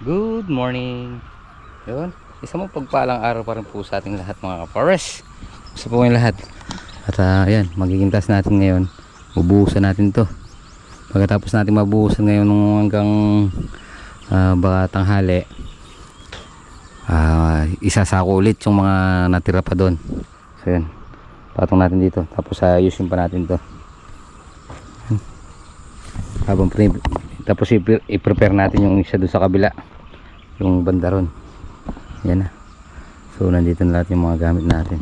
Good morning. Yun, isang pagpalang araw pa rin po sa ating lahat mga ka-forest. Gusto po kayong lahat. At ayan, magiging task natin ngayon. Bubuhusan natin to. Pagkatapos natin mabuhusan ngayon hanggang baka tanghali, isasako ulit yung mga natira pa doon. So yun, patong natin dito. Tapos ayusin pa natin to. Tapos i-prepare natin yung isa doon sa kabila, yung bandaron. Yan na. So nandito na lahat yung mga gamit natin.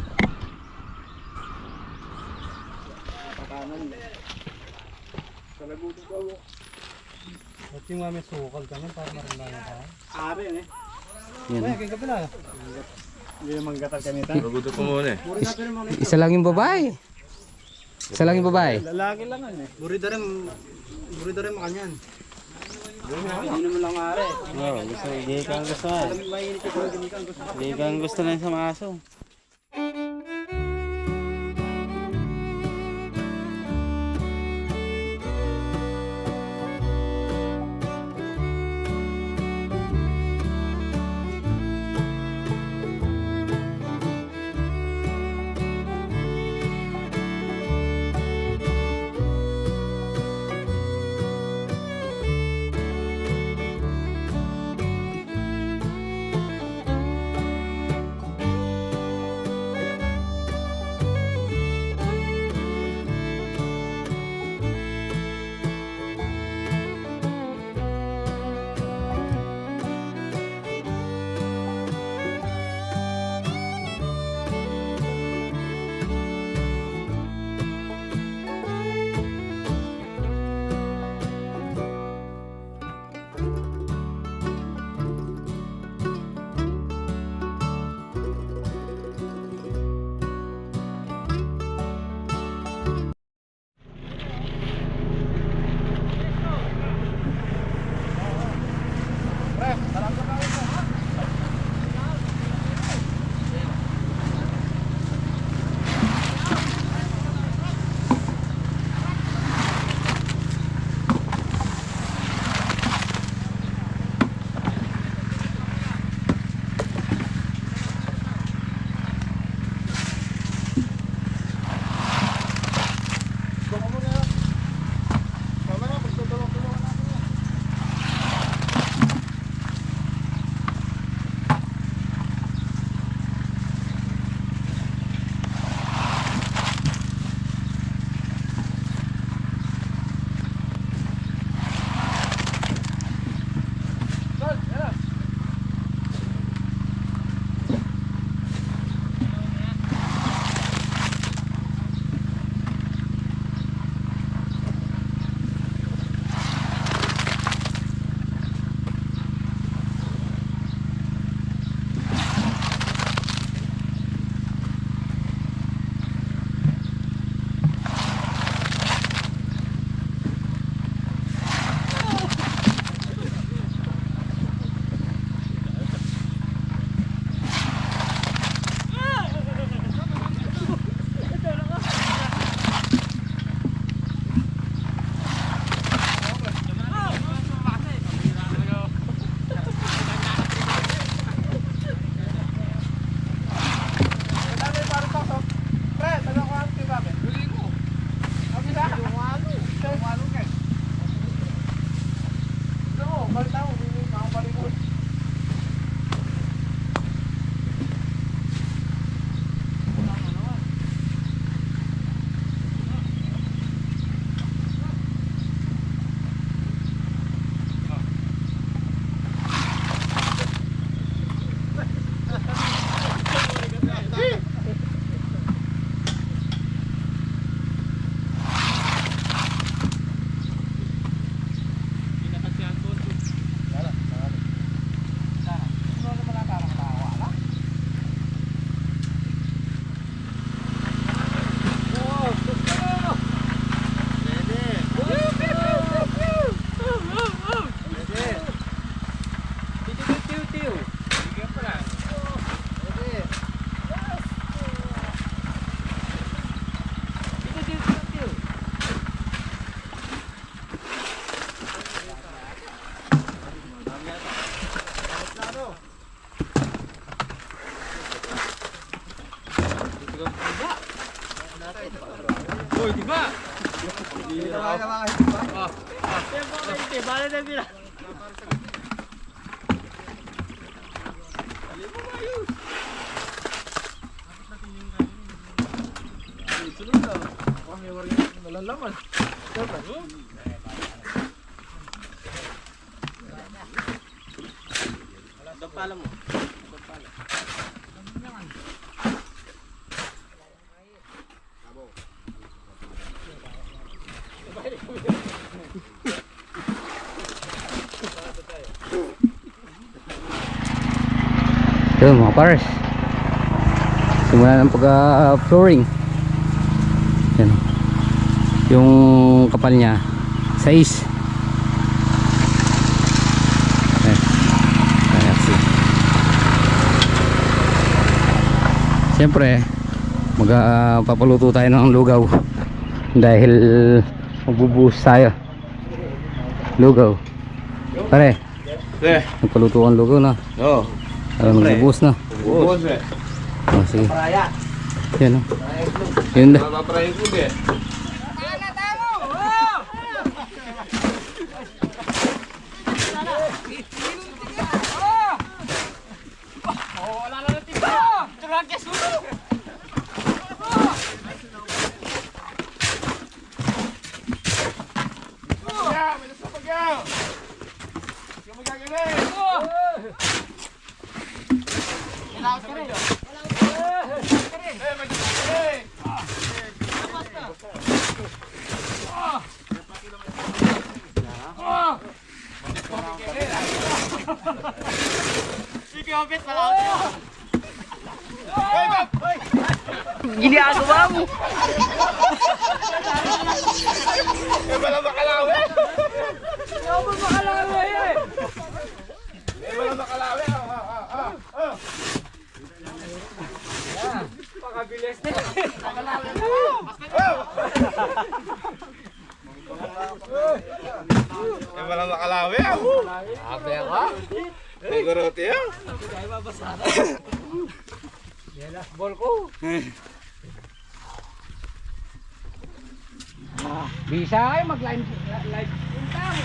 At yung may sukal kami para maramdaman ka. Ari eh. Yan. Kaya ka pala. Hindi naman gatal kanita. Magudo ko muna eh. Isa lang yung babae. Isa lang yung babae. Lalaki lang yan eh. Burido rin makanyan. Hindi naman lang ari. Oo, hindi kang gusto nga. Mainit yung hindi kang gusto. Hindi kang gusto lang sa mga aso. Yun mga pares, simulan ng pag-flooring. Yan. Yung kapal niya 6. Siyempre magpapaluto tayo ng lugaw dahil magbubuhos tayo. Lugaw pare, nagpaluto ang lugaw na. Oo. Magbubuhos na. Buhos eh. Oh, sige. Yan o. Yun na. Mapaprayin ko eh. Ginagawa mo. Walang makalawi ah. Abe ako. Siguroti ah. Ball ko. Bisa ay mag-live punta mo.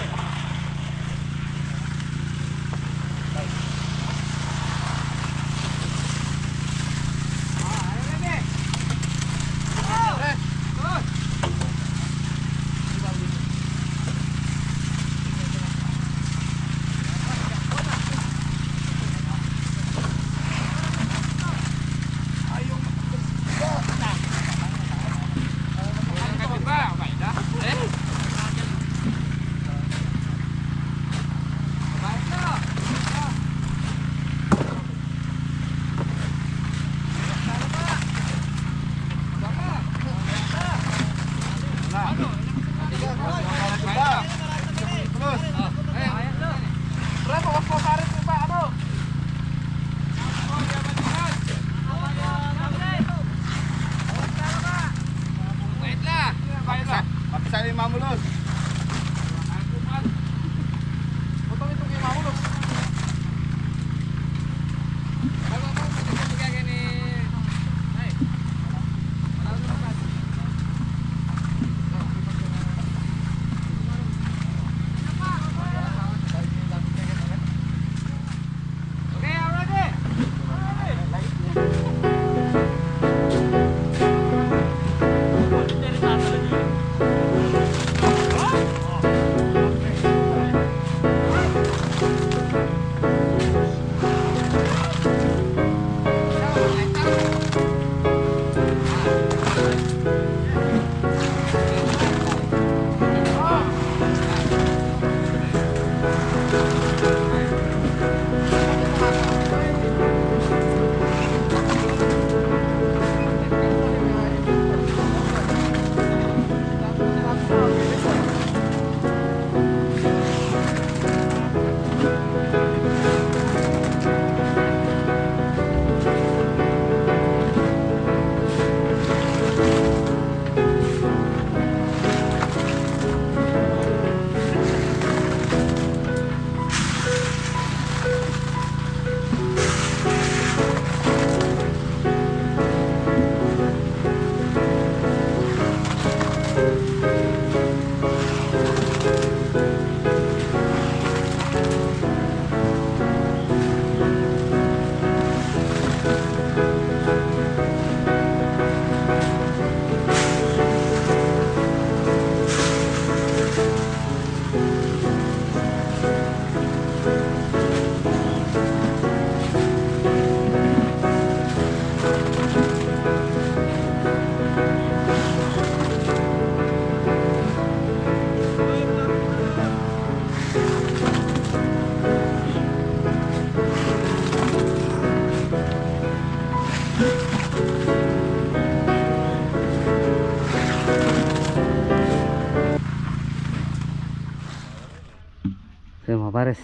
mga pares.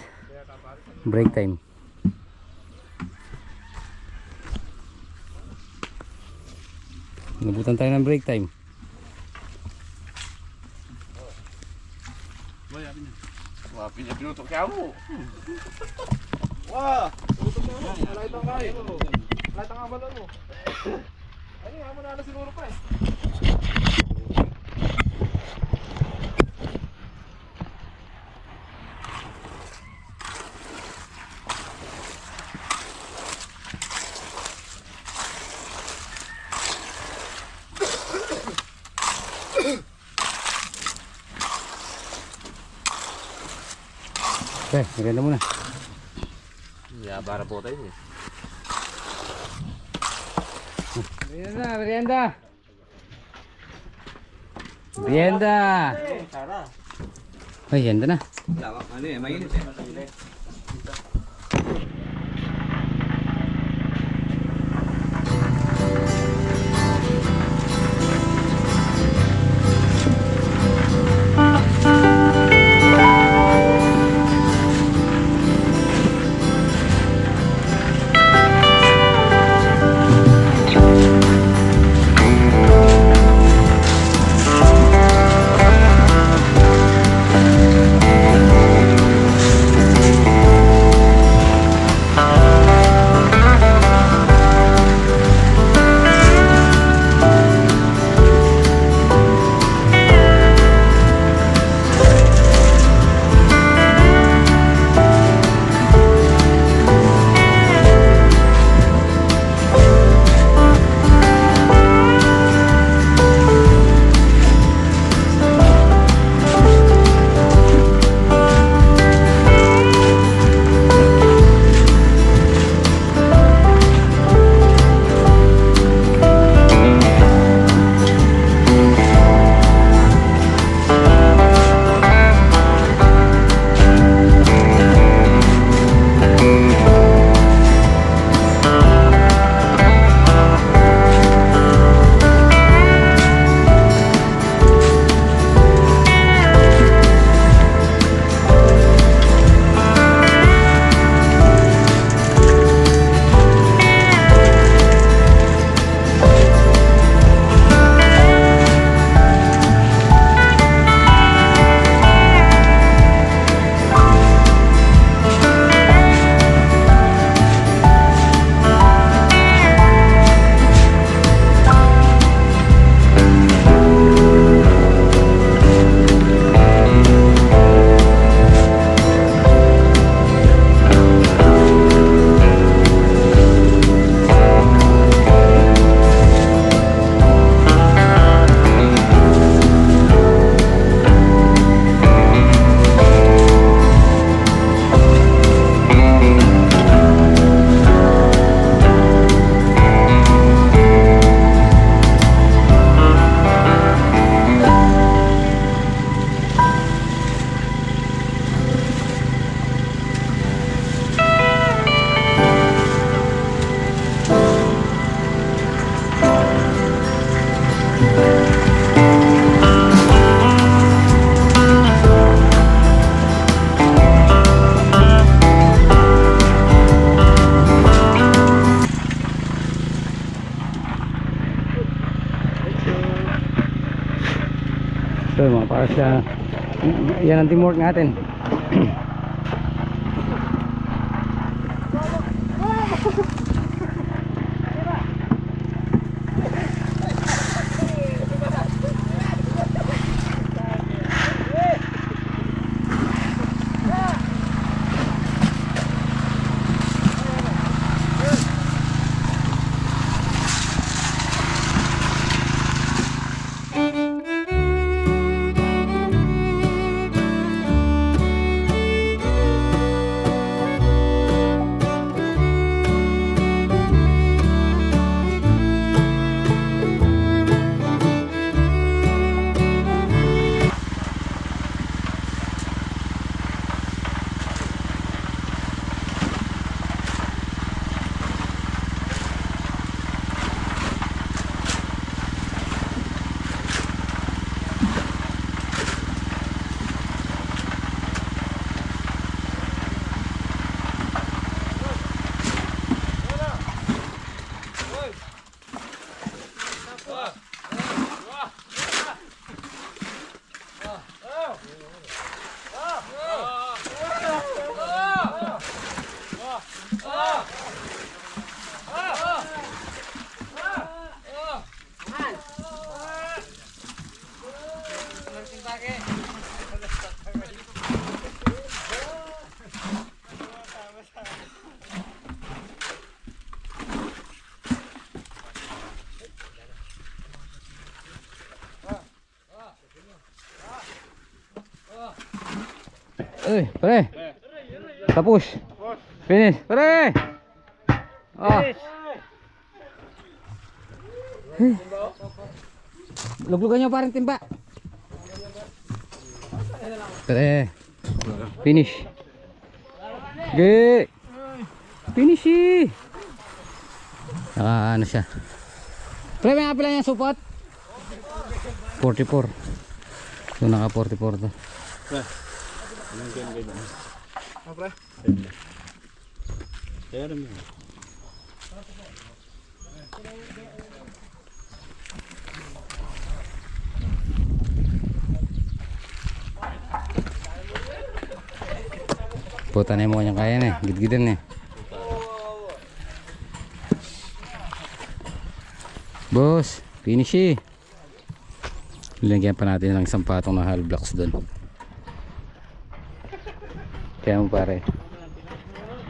Break time. Nabutan tayo ng break time. Wah, pinutok kaya mo. Wah! Alay tang kayo. Alay tang abalon mo. Ay, amo na siguro pa eh. Okay, maganda muna. Ya, para po tayo eh. Merienda, merienda. Merienda. Ay, merienda na. Ano eh, mainit eh. So mga para sa yan ang teamwork natin. Uy, pare. Tapos. Finish. Pare. Ah. Luglugan nyo parang timba. Pare. Finish. Ge. Finish eh. Ano siya. Pre, may apila niya supot. 44. So naka 44 to. Puta na mo kanyang kaya na eh. Gid-gidan eh. Boss, finish eh. Lagyan pa natin ng isang patong na hollow blocks doon. Kaya mo pare.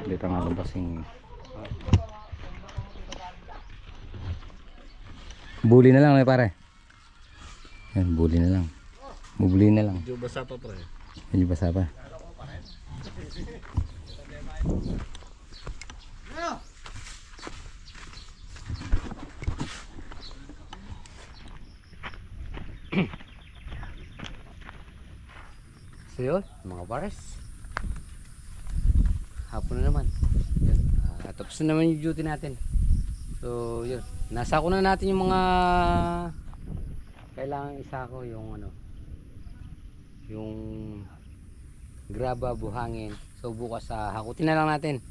Dito nga labas yung bully na lang eh pare. Yan, bully na lang. Bubuli na lang. Medyo basa pa pre. Medyo basa pa. So yun, mga pares. Hapon na naman. Yun. Tapos na naman yung duty natin. So yun, nasa ko na natin yung mga kailangan isa ko yung ano, yung graba, buhangin. So bukas hakutin na lang natin.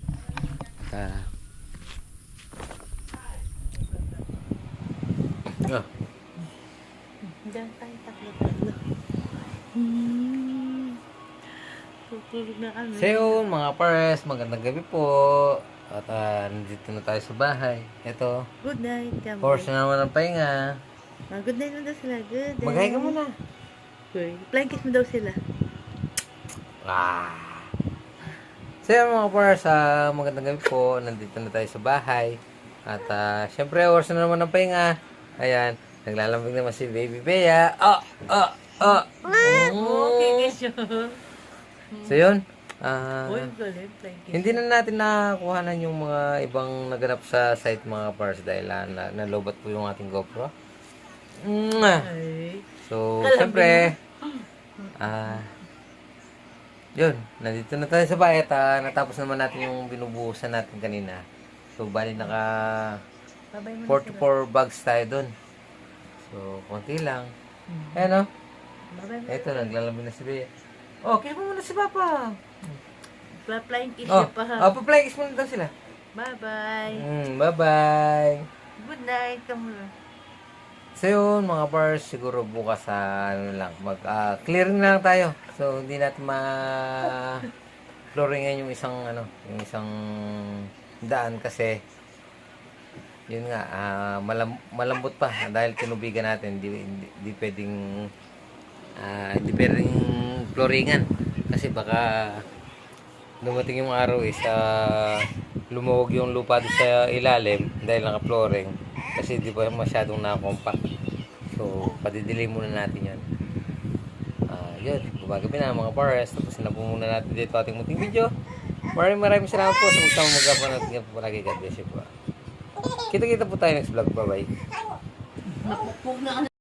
Diyan tayo tatlo. Tutulog na kami. So yun, mga pares, magandang gabi po. At nandito na tayo sa bahay. Ito, Good night, kami. force na naman ang pahinga. Good night mo daw sila. Good night. Maghay ka muna. Flying kiss mo daw sila. So yun, mga pares, magandang gabi po. Nandito na tayo sa bahay. At syempre, oras na naman ang pahinga. Ayan, naglalambing naman si Baby Bea. Okay, kiss yun. So yun, Uy, galing. Flying kiss. hindi na natin nakakuhanan yung mga ibang naganap sa site mga pares dahil nalobat po yung ating GoPro. Ay. So, syempre, yun, nandito na tayo sa bahay at natapos naman natin yung binubuhusan natin kanina. So, bali naka Babay mo na 44 bags tayo dun. So, konti lang. Ayan o. Babay mo. Eto, naglalambing na si Bea. Oh, kiss mo muna si Papa. Flying kiss Oh, siya pa. pa-play kiss muna daw sila. Bye-bye. Bye-bye. Good night. Kamu. So yun, mga bars, siguro bukas ano lang, clearing na lang tayo. So hindi natin flooringan yung isang daan kasi yun nga, malambot pa dahil tinubigan natin, di pwedeng flooringan kasi baka dumating yung araw lumuwag yung lupa doon sa ilalim dahil naka-flooring kasi di ba masyadong nakakompact. So padidilay muna natin yan. Yun, gumagabi na mga pares. Tapos na po muna natin dito ating munting video. Maraming salamat po sa magsama magkapanood. Tingnan po palagi. God bless you po. Kita-kita po tayo next vlog. Bye bye.